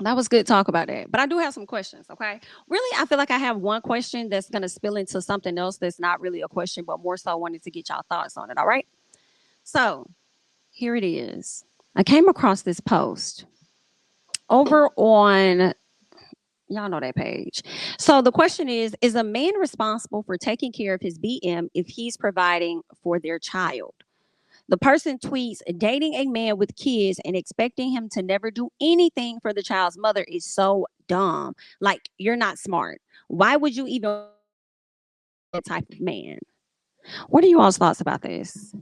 That was good talk about that. But I do have some questions, okay? Really, I feel like I have one question that's going to spill into something else that's not really a question, but more so wanted to get y'all thoughts on it, all right? So here it is. I came across this post over on, y'all know that page. So the question is a man responsible for taking care of his BM if he's providing for their child? The person tweets, dating a man with kids and expecting him to never do anything for the child's mother is so dumb. Like, you're not smart. Why would you even that type of man? What are you all's thoughts about this?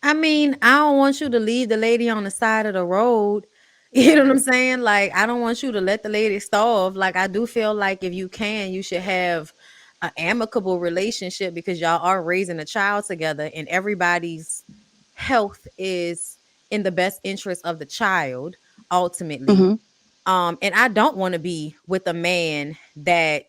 I mean, I don't want you to leave the lady on the side of the road. You know what I'm Right. saying? Like, I don't want you to let the lady starve. Like, I do feel like if you can, you should have an amicable relationship because y'all are raising a child together and everybody's health is in the best interest of the child ultimately. Mm-hmm. And I don't want to be with a man that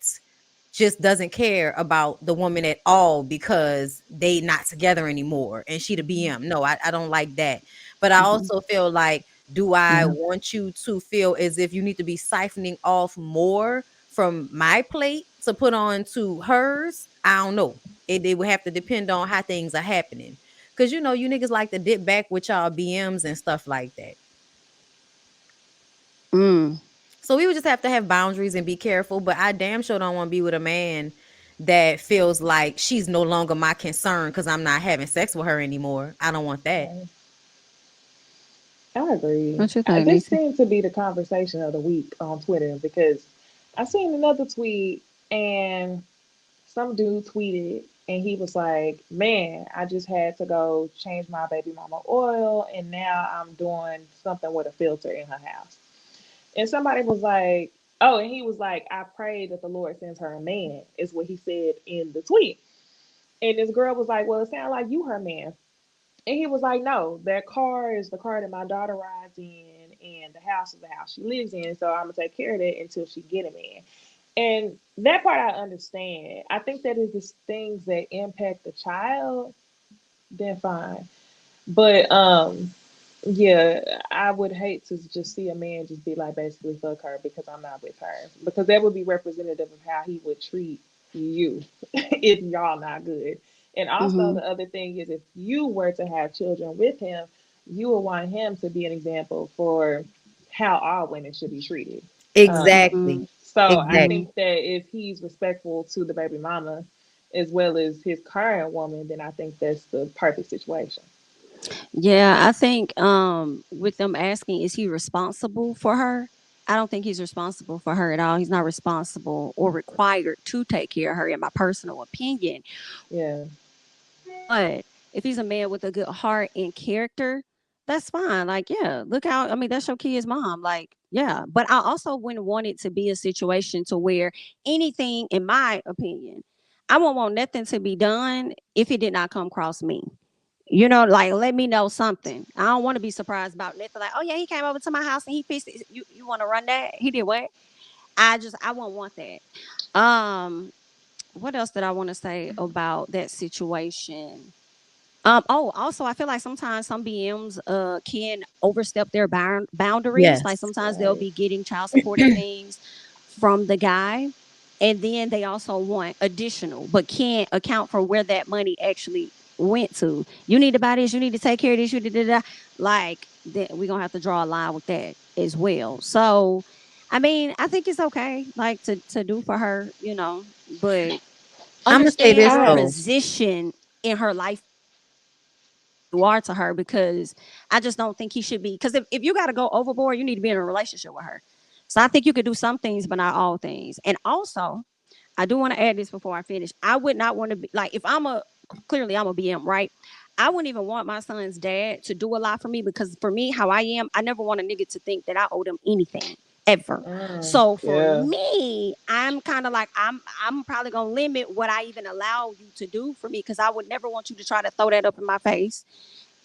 just doesn't care about the woman at all because they not together anymore and she the BM. No, I don't like that. But I Mm-hmm. also feel like, do I Yeah. want you to feel as if you need to be siphoning off more from my plate to put on to hers? I don't know. It would have to depend on how things are happening. Cause you know, you niggas like to dip back with y'all BMs and stuff like that. Mm. So we would just have to have boundaries and be careful. But I damn sure don't want to be with a man that feels like she's no longer my concern because I'm not having sex with her anymore. I don't want that. Right. I agree. What you think, This Nisi? seems to be the conversation of the week on Twitter because I seen another tweet and some dude tweeted and he was like, "Man, I just had to go change my baby mama oil and now I'm doing something with a filter in her house." And somebody was like, "Oh," and he was like, "I pray that the Lord sends her a man," is what he said in the tweet. And this girl was like, "Well, it sounds like you her man." And he was like, "No, that car is the car that my daughter rides in, and the house is the house she lives in. So I'm gonna take care of that until she get him in." And that part I understand. I think that is the things that impact the child, then fine. But yeah, I would hate to just see a man just be like basically fuck her because I'm not with her. Because that would be representative of how he would treat you if y'all not good. And also Mm-hmm. the other thing is if you were to have children with him, you would want him to be an example for how all women should be treated. Um, Mm-hmm. Exactly. so I Exactly. Mm-hmm. think that if he's respectful to the baby mama as well as his current woman, then I think that's the perfect situation. Yeah, I think with them asking, is he responsible for her? I don't think he's responsible for her at all. He's not responsible or required to take care of her, in my personal opinion. Yeah. But if he's a man with a good heart and character, that's fine. Like, yeah, look out. I mean, that's your kid's mom. Like, yeah. But I also wouldn't want it to be a situation to where anything, in my opinion, I won't want nothing to be done if it did not come across me. Like, let me know something. I don't want to be surprised about nothing. Like, oh yeah, he came over to my house and he fixed it. You want to run that? He did what? I won't want that. What else did I want to say about that situation? Oh, also, I feel like sometimes some BMs can overstep their boundaries. Like Yes. sometimes they'll Right. be getting child support and things from the guy, and then they also want additional, but can't account for where that money actually went to. You need to buy this. You need to take care of this. You did that. Like then we're gonna have to draw a line with that as well. So, I mean, I think it's okay, like to do for her, but I'm gonna say understand this her I though. position in her life you are to her, because I just don't think he should be. Because if you got to go overboard, you need to be in a relationship with her. So I think you could do some things, but not all things. And also, I do want to add this before I finish. I would not want to be like, if clearly I'm a BM, right? I wouldn't even want my son's dad to do a lot for me, because for me, how I am, I never want a nigga to think that I owe them anything ever. So for yeah. me, I'm kind of like, I'm probably gonna limit what I even allow you to do for me, because I would never want you to try to throw that up in my face,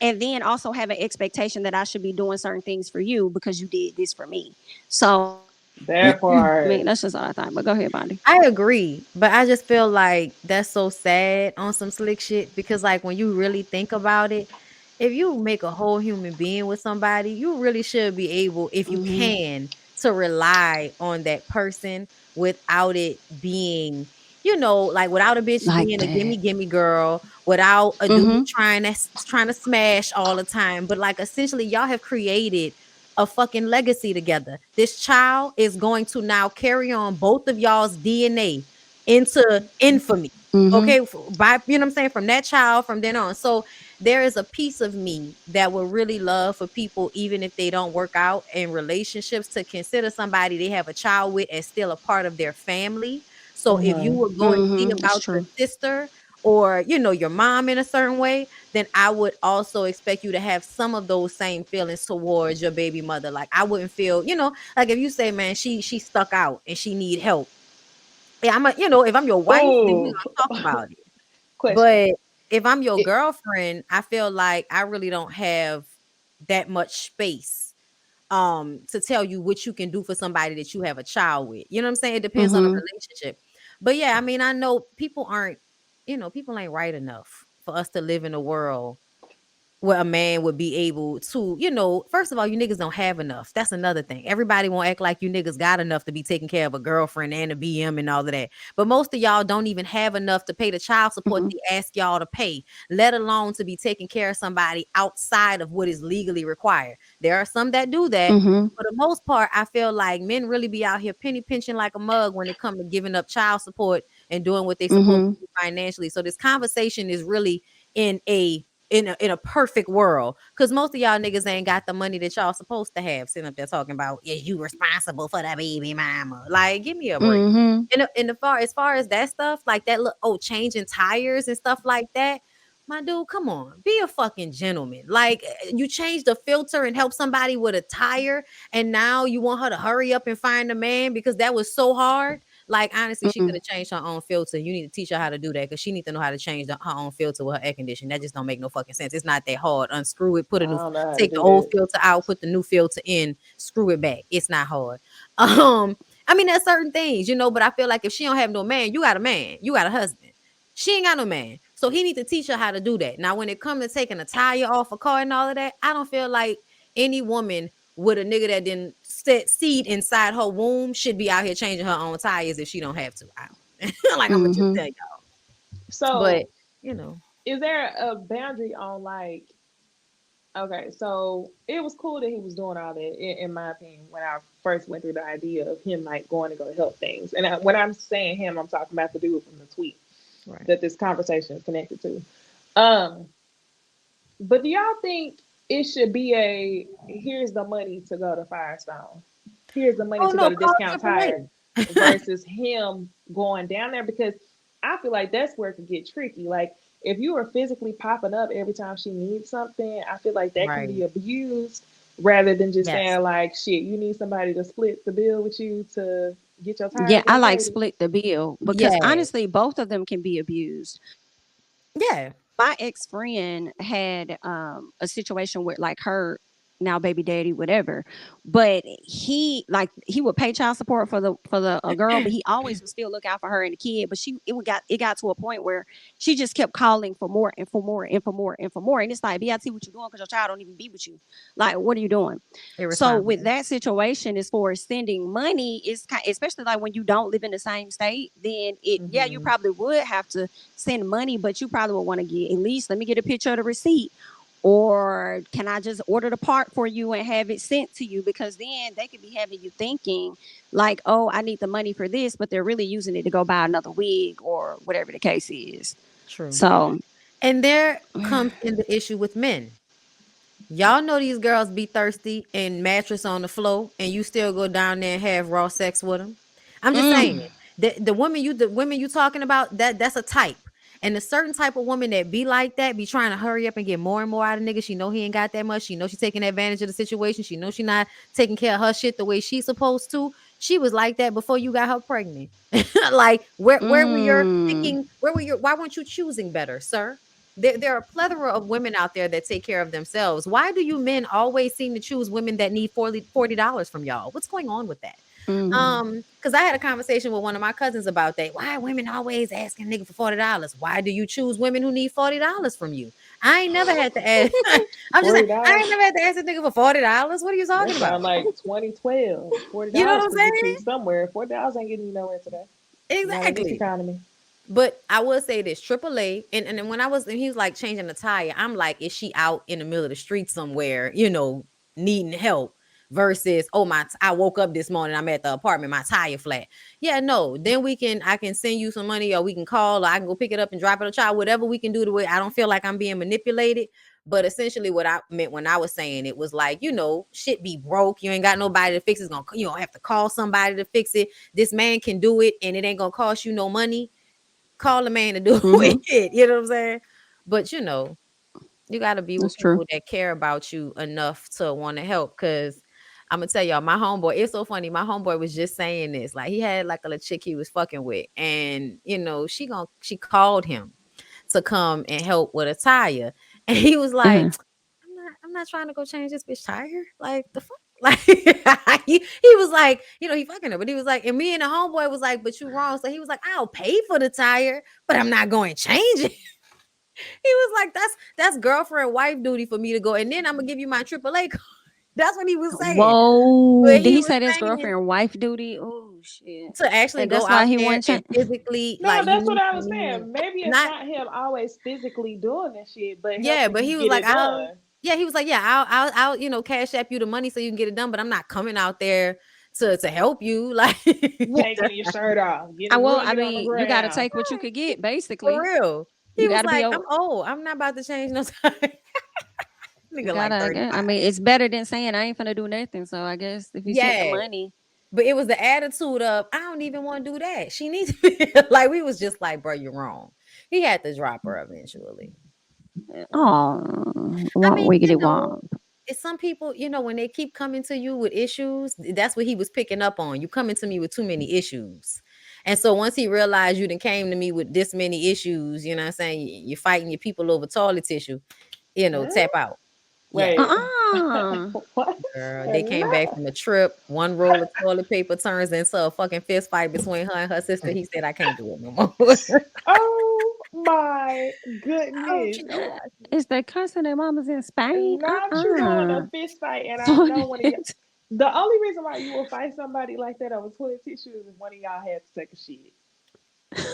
and then also have an expectation that I should be doing certain things for you because you did this for me. So That I mean, part. that's just all I thought. But go ahead, Bonnie. I agree, but I just feel like that's so sad on some slick shit because, like, when you really think about it, if you make a whole human being with somebody, you really should be able, if you Mhm. can, to rely on that person without it being, like without a bitch Like being a that. gimme girl, without a dude Mhm. trying to smash all the time, but like essentially y'all have created a fucking legacy together. This child is going to now carry on both of y'all's DNA into infamy. Mhm. Okay, by what I'm saying, from that child from then on. So there is a piece of me that would really love for people, even if they don't work out in relationships, to consider somebody they have a child with as still a part of their family. So if you Mm-hmm. would go and see Mhm. It's about your true. sister or your mom in a certain way, then I would also expect you to have some of those same feelings towards your baby mother. Like I wouldn't feel, like if you say, man, she stuck out and she need help. Yeah, if I'm your wife, then we Oh, gonna talk about it. question. But if I'm your It, girlfriend, I feel like I really don't have that much space to tell you what you can do for somebody that you have a child with. You know what I'm saying? It depends on the Mhm. relationship. But yeah, I mean, I know people ain't right enough for us to live in a world where a man would be able to, first of all, you niggas don't have enough. That's another thing. Everybody won't act like you niggas got enough to be taking care of a girlfriend and a BM and all of that. But most of y'all don't even have enough to pay the child support Mhm. they ask y'all to pay, let alone to be taking care of somebody outside of what is legally required. There are some that do that. Mhm. For the most part, I feel like men really be out here penny pinching like a mug when it comes to giving up child support and doing what they supposed Mhm. to do financially. So this conversation is really in a perfect world, because most of y'all niggas ain't got the money that y'all supposed to have, sitting up there talking about, is you responsible for the baby mama? Like, give me a break. Mhm. As far as that stuff, like that, look, changing tires and stuff like that. My dude, come on, be a fucking gentleman. Like, you change the filter and help somebody with a tire, and now you want her to hurry up and find a man because that was so hard. Like, honestly, she could Mhm. have changed her own filter. You need to teach her how to do that, because she need to know how to change her own filter with her air condition. That just don't make no fucking sense. It's not that hard. Unscrew it, I don't know how to take the do old that. filter out, put the new filter in, screw it back. It's not hard. I mean, there's certain things, but I feel like if she don't have no man, you got a man, you got a husband. She ain't got no man. So he need to teach her how to do that. Now, when it comes to taking a tire off a car and all of that, I don't feel like any woman with a nigga that didn't set seed inside her womb should be out here changing her own tires if she don't have to. Like, I'm gonna just Mhm. tell you. But So, you know, is there a boundary on like? Okay, so it was cool that he was doing all that, in my opinion, when I first went through the idea of him like going to go help things. And when I'm saying him, I'm talking about the dude from the tweet right. that this conversation is connected to. Um, but do y'all think it should be a here's the money to go to Firestone, here's the money Oh to go no, to call Discount Tire, AAA. versus him going down there? Because I feel like that's where it could get tricky. Like if you are physically popping up every time she needs something, I feel like that can be Right. abused rather than just Yes. saying like, shit, you need somebody to split the bill with you to get your Yeah, tires I like rotated. split the bill because Yeah. honestly, both of them can be abused. Yeah. My ex friend had a situation with like her now baby daddy, whatever. But he would pay child support for the girl, but he always would still look out for her and the kid. But it got to a point where she just kept calling for more and for more and for more and for more. And it's like, BIT, what you doing? Because your child don't even be with you. Like, what are you doing? So with Irresponsible. that situation, as for sending money, is especially like when you don't live in the same state, then you Hmm. probably would have to send money, but you probably would want to get at least, let me get a picture of the receipt, or can I just order the part for you and have it sent to you? Because then they could be having you thinking like, oh, I need the money for this, but they're really using it to go buy another wig or whatever the case is. True. So And there comes in the issue with men. Y'all know these girls be thirsty and mattress on the floor, and you still go down there and have raw sex with them. I'm just saying, mm, the women you talking about, that's a type. And a certain type of woman that be like that, be trying to hurry up and get more and more out of niggas. She know he ain't got that much. She know she taking advantage of the situation. She know she not taking care of her shit the way she's supposed to. She was like that before you got her pregnant. Like, where were your mm, thinking? Why weren't you choosing better, sir? There are a plethora of women out there that take care of themselves. Why do you men always seem to choose women that need $40 from y'all? What's going on with that? mm, Because I had a conversation with one of my cousins about that. Why are women always asking nigga for $40? Why do you choose women who need $40 from you? I ain't never had to ask. I'm just saying, I $40. ain't never had to ask a nigga for $40. What are you That talking about? sound like 2012. Forty You know what dollars I'm could get saying? you somewhere. $40 ain't getting you nowhere today. Not in this Exactly. economy. But I will say this, AAA, and then when I was, and he was like changing the tire, I'm like, is she out in the middle of the street somewhere, needing help? Versus, oh I woke up this morning, I'm at the apartment, my tire flat. Yeah, no. Then I can send you some money, or we can call, or I can go pick it up and drop it a child, whatever we can do to where I don't feel like I'm being manipulated. But essentially, what I meant when I was saying it was like, shit be broke. You ain't got nobody to fix it. You don't have to call somebody to fix it. This man can do it, and it ain't gonna cost you no money. Call a man to do Mm-hmm. it. You know what I'm saying? But you got to be with That's true. people that care about you enough to want to help. Cause I'm gonna tell y'all, my homeboy, it's so funny. My homeboy was just saying this. Like he had like a little chick he was fucking with, and she called him to come and help with a tire. And he was like, Mm-hmm. I'm not trying to go change this bitch tire. Like the fuck? Like he was like, he fucking her, but he was like, and me and the homeboy was like, but you wrong. So he was like, I'll pay for the tire, but I'm not going to change it. He was like, that's girlfriend wife duty for me to go, and then I'm gonna give you my AAA card. That's what he was saying. Whoa. But Did he he was say this saying girlfriend wife duty? Oh shit. to actually And go that's out why he there won't and change. physically, No, like that's what I for was me, saying. Maybe it's not not him always physically doing this shit, but yeah, helping but you he was get like, it done. he was like, yeah, I'll cash app you the money so you can get it done, but I'm not coming out there to help you, like Taking your shirt off, I getting well, I rugged on the mean, you got to ground. take what you could get. for Basically, real. you He got was to be like, over. I'm old. I'm not about to change no time. You Nigga like gotta. I 35. mean, it's better than saying I ain't finna do nothing. So I guess if you sent the Yeah. money, But it was the attitude of, I don't even want to do that. She needs like we was just like, bro, you're wrong. He had to drop her eventually. oh, I won't mean, wiggity won't. it's some people, when they keep coming to you with issues, that's what he was picking up on. You coming to me with too many issues. And so once he realized you done came to me with this many issues, you know what I'm saying? You're fighting your people over toilet tissue, Hmm? tap out. Yeah. Wait, Uh-uh. what? Girl, they came back No. from a trip. One roll of toilet paper turns into a fucking fist fight between her and her sister. He said, I can't do it no more. Oh my Oh, goodness. you know why? Is that cousin and mama's in Spain? Not you doing a Uh-uh. fist fight, and I So know one of you. The only reason why you will fight somebody like that over toilet tissue is if one of y'all had to take a shit.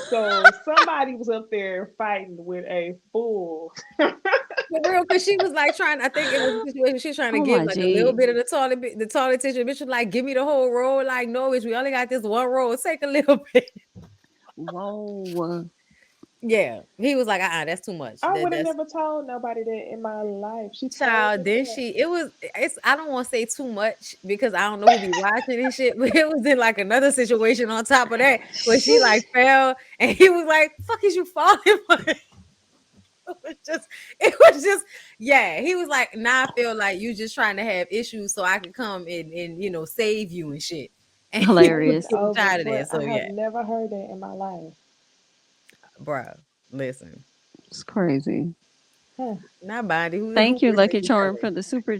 So somebody was up there fighting with a fool. For real, because she was like trying, I think it was a situation, she was trying to oh give my like a little G. bit of the toilet tissue. Bitch was like, give me the whole roll. Like, no, bitch, we only got this one roll. Take a little bit. Whoa. Yeah. He was like, that's too much. I would have That's never told nobody that in my life. She told child. me Then that. I don't want to say too much because I don't know who be watching and shit, but it was in like another situation on top of that where she like fell and he was like, fuck is you falling for? It was just, yeah. He was like, nah, I feel like you just trying to have issues so I can come and save you and shit. And he was Take Hilarious. getting over, tired of that. but I So have yeah, never heard that in my life. bro, listen, It's crazy. Huh. not body. Who Thank you, listening Lucky to each Charm, other? for the super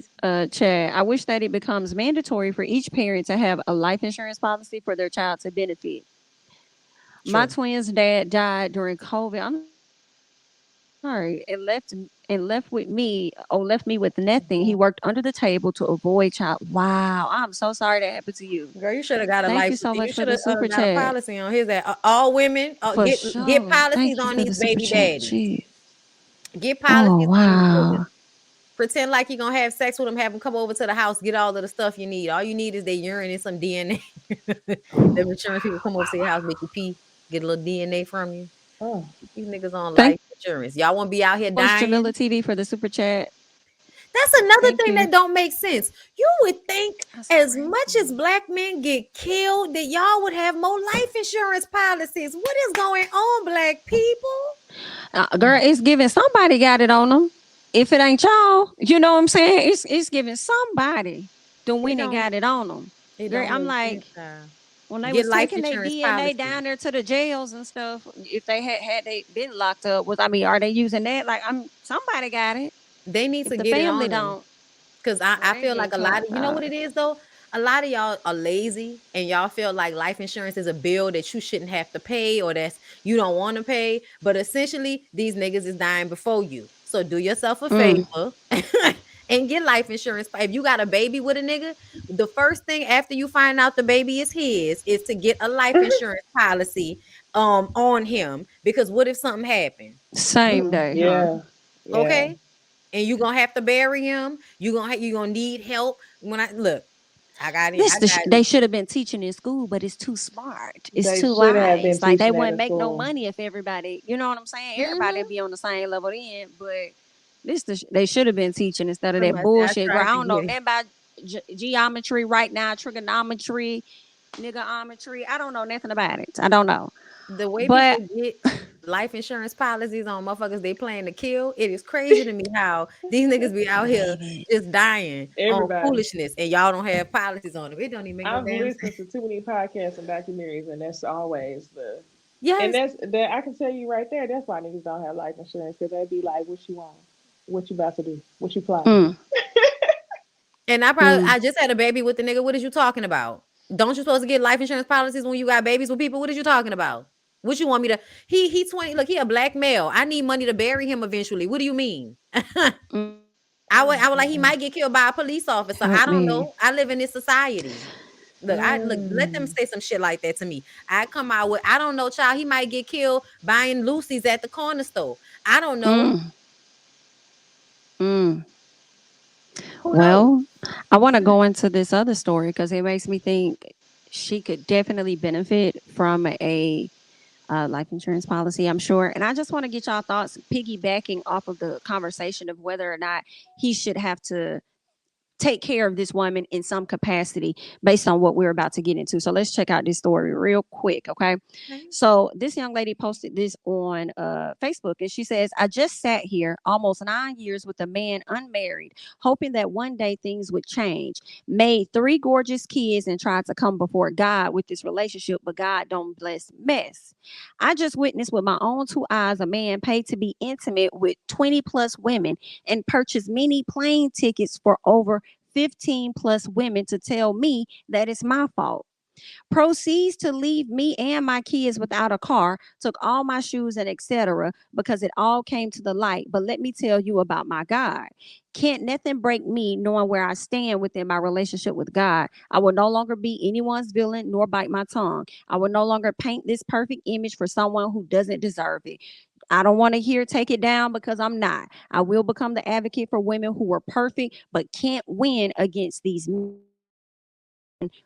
chat. I wish that it becomes mandatory for each parent to have a life insurance policy for their child to benefit. My True. twins' dad died during COVID. I'm sorry, and left with me or left me with nothing. He Mhm. worked under the table to avoid child. Wow, I'm so sorry that happened to you. Girl, you should have got a Thank life. you so You much for should the have super got a chat. policy on his ass. All women For get sure. policies Thank you on for these the super baby chat. daddies. Jeez. Get Oh policies on these niggas. wow. Pretend like you're gonna have sex with them. Have them come over to the house. Get all of the stuff you need. All you need is their urine and some DNA. Them insurance people come over to your house, make you pee, get a little DNA from you. Oh, These niggas on Thank life insurance. Y'all want to be out here you so much, Jamila dying? TV, for the super chat. That's another Thank thing you. that don't make sense. You would think That's as much as crazy. black men get killed that y'all would have more life insurance policies. What is going on, black people? Girl, it's giving somebody got it on them. If it ain't y'all, you know what I'm saying? It's giving somebody the It winning don't got it on them. it Girl, don't I'm make sense, like, child. when they Get was life taking their insurance DNA policy. down there to the jails and stuff, if they had they been locked up, was I mean, are they using that? Like, I'm somebody got it. They need If to the get it family on them. don't, Cause well, I they feel like getting a lot of clapped you know what out. it is though? A lot of y'all are lazy and y'all feel like life insurance is a bill that you shouldn't have to pay or that's you don't want to pay. But essentially, these niggas is dying before you. So do yourself a Mm. favor and get life insurance. If you got a baby with a nigga, the first thing after you find out the baby is his is to get a life insurance policy on him, because what if something happened? Same Mm, day, huh? yeah, yeah. Okay? And you gonna have to bury him. You gonna need help. When I look, I got it. I got They should have been teaching in school, but it's too smart. It's They too should have been wise. Like they teaching that wouldn't in make no school. money if everybody, you know what I'm saying? Everybody mm-hmm. be on the same level then. But they should have been teaching instead of that Somebody said I bullshit. Girl, tried I to don't know get it. nothing about geometry right now, trigonometry, niggaometry. I don't know nothing about it. I don't know. The way But people get life insurance policies on motherfuckers they plan to kill, it is crazy to me how these niggas be out here baby, just dying on Everybody. foolishness and y'all don't have policies on them. It don't even make no I've damn listened sense. to too many podcasts and documentaries, and that's always and Yes. that's that I can tell you right there. That's why niggas don't have life insurance because they be like, "What you want? What you about to do? What you plotting?" mm, And mm, I just had a baby with the nigga. What is you talking about? Don't you supposed to get life insurance policies when you got babies with people? What is you talking about? What you want me to? He 20. Look, he a black male. I need money to bury him eventually. What do you mean? mm, I would like he might get killed by a police officer. I help don't me. know. I live in this society. Look, let them Mm. say some shit like that to me. I come out with, I don't know, child. He might get killed buying Lucy's at the corner store. I don't know. Mm, mm. Who knows? Well, I want to go into this other story because it makes me think she could definitely benefit from a life insurance policy, I'm sure. And I just want to get y'all thoughts piggybacking off of the conversation of whether or not he should have to take care of this woman in some capacity based on what we're about to get into. So let's check out this story real quick, okay? Okay. So this young lady posted this on Facebook, and she says, "I just sat here almost 9 years with a man unmarried, hoping that one day things would change. Made three gorgeous kids and tried to come before God with this relationship, but God don't bless mess. I just witnessed with my own two eyes a man paid to be intimate with 20 plus women and purchased many plane tickets for over 15 plus women to tell me that it's my fault. Proceeds to leave me and my kids without a car, took all my shoes and etc. because it all came to the light. But let me tell you about my God. Can't nothing break me knowing where I stand within my relationship with God. I will no longer be anyone's villain nor bite my tongue. I will no longer paint this perfect image for someone who doesn't deserve it. I don't want to hear take it down because I'm not. I will become the advocate for women who are perfect but can't win against these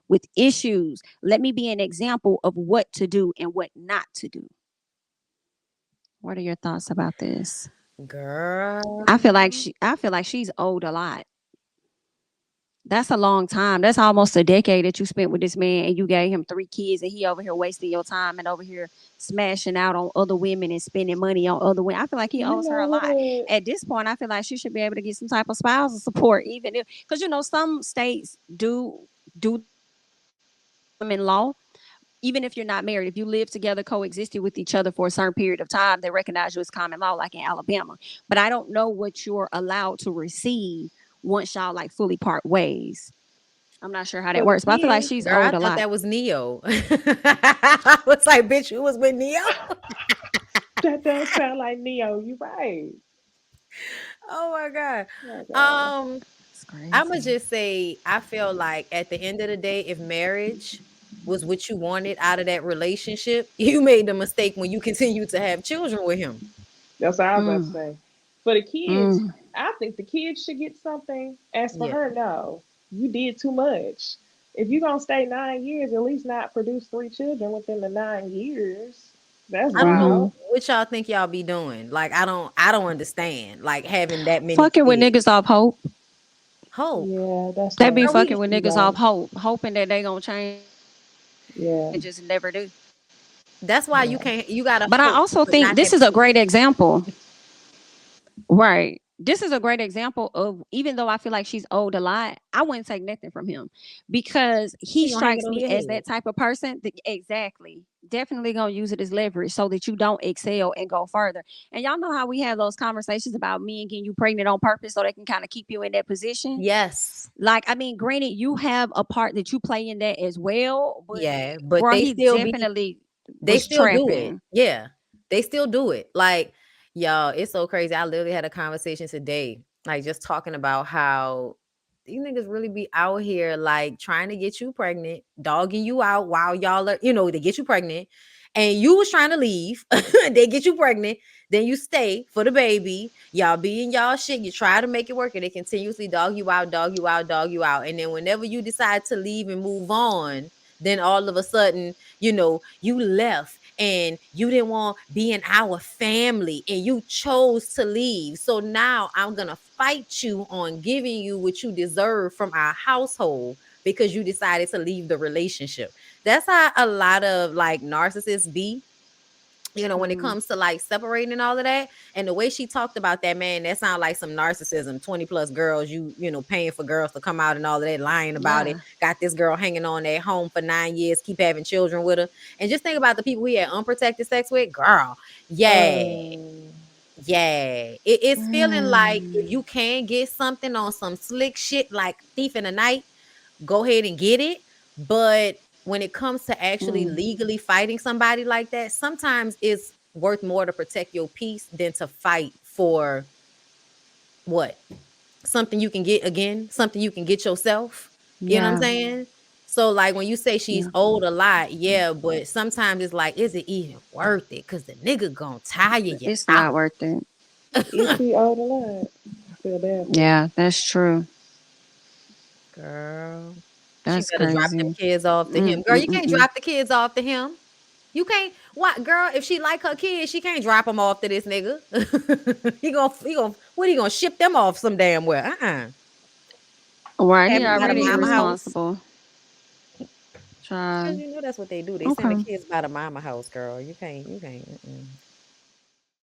with issues. Let me be an example of what to do and what not to do." What are your thoughts about this? Girl. I feel like she's owed a lot. That's a long time. That's almost a decade that you spent with this man and you gave him three kids and he over here wasting your time and over here smashing out on other women and spending money on other women. I feel like he You owes her know a lot. what? At this point, I feel like she should be able to get some type of spousal support, even if because some states do in law. Even if you're not married, if you live together, coexisted with each other for a certain period of time, they recognize you as common law, like in Alabama. But I don't know what you're allowed to receive once y'all like fully part ways. I'm not sure how that For the works, but I feel like kids, she's Girl, I owed a thought lot. that was Neo. I was like, bitch, who was with Neo? that does sound like Neo. You right. Oh my God. Oh God. Um, It's I'ma crazy. just say I feel like at the end of the day, if marriage was what you wanted out of that relationship, you made the mistake when you continued to have children with him. That's what I was about to Mm, say. For the kids, mm. I think the kids should get something. As for Yeah. her, no. You did too much. If you're gonna stay 9 years, at least not produce three children within the 9 years. That's I don't know wild. Mm-hmm. what y'all think y'all be doing. Like I don't understand like having that many Fucking with kids. niggas off hope. Hope. Yeah, that's They be sad. Girl, we fucking with You're niggas right. off hope, hoping that they gonna change Yeah, and just never do. that's why yeah. you gotta But I hope also but think not have this is a children. great example. Right. This is a great example of even though I feel like she's owed a lot, I wouldn't take nothing from him because he He gonna hang it strikes over me your as head. that type of person that exactly definitely gonna use it as leverage so that you don't excel and go further. And y'all know how we have those conversations about men getting you pregnant on purpose so they can kind of keep you in that position. Yes. Like, I mean, granted, you have a part that you play in that as well, but Yeah, but bro, he definitely they was still do it. trapping. Yeah. They still do it. Like Y'all, it's so crazy. I literally had a conversation today, like just talking about how these niggas really be out here like trying to get you pregnant, dogging you out while y'all are, they get you pregnant, and you was trying to leave. They get you pregnant, then you stay for the baby. Y'all be in y'all shit. You try to make it work, and they continuously dog you out, dog you out, dog you out. And then whenever you decide to leave and move on, then all of a sudden, you left and you didn't want to be in our family and you chose to leave. So now I'm going to fight you on giving you what you deserve from our household because you decided to leave the relationship. That's how a lot of like narcissists be, when it Mm, comes to like separating and all of that. And the way she talked about that, man, that sounds like some narcissism. 20 plus girls, paying for girls to come out and all of that, lying about it. yeah. Got this girl hanging on at home for 9 years, keep having children with her. And just think about the people he had unprotected sex with. Girl, yeah. Oh, Yeah, it's feeling like if Mm, you can get something on some slick shit like Thief in the Night, go ahead and get it. But when it comes to actually mm, legally fighting somebody like that, sometimes it's worth more to protect your peace than to fight for what? Something you can get again, something you can get yourself. You know what I'm yeah. saying? So, like when you say she's Yeah. old a lot, yeah, but sometimes it's like, is it even worth it? Because the nigga gonna tire you It's not out. worth it. is she owed a lot? I feel bad for her. Yeah, that's true. Girl, she That's better drop them crazy. kids off to him. Mm, Girl, mm, you mm, can't mm. drop the kids off to him. You can't. What, girl? If she like her kids, she can't drop them off to this nigga. What he gonna ship them off some damn well? Right, Have he them by the already mama house. irresponsible. Cause Child. you know that's what they do. They send the Okay. kids by the mama house, girl. You can't.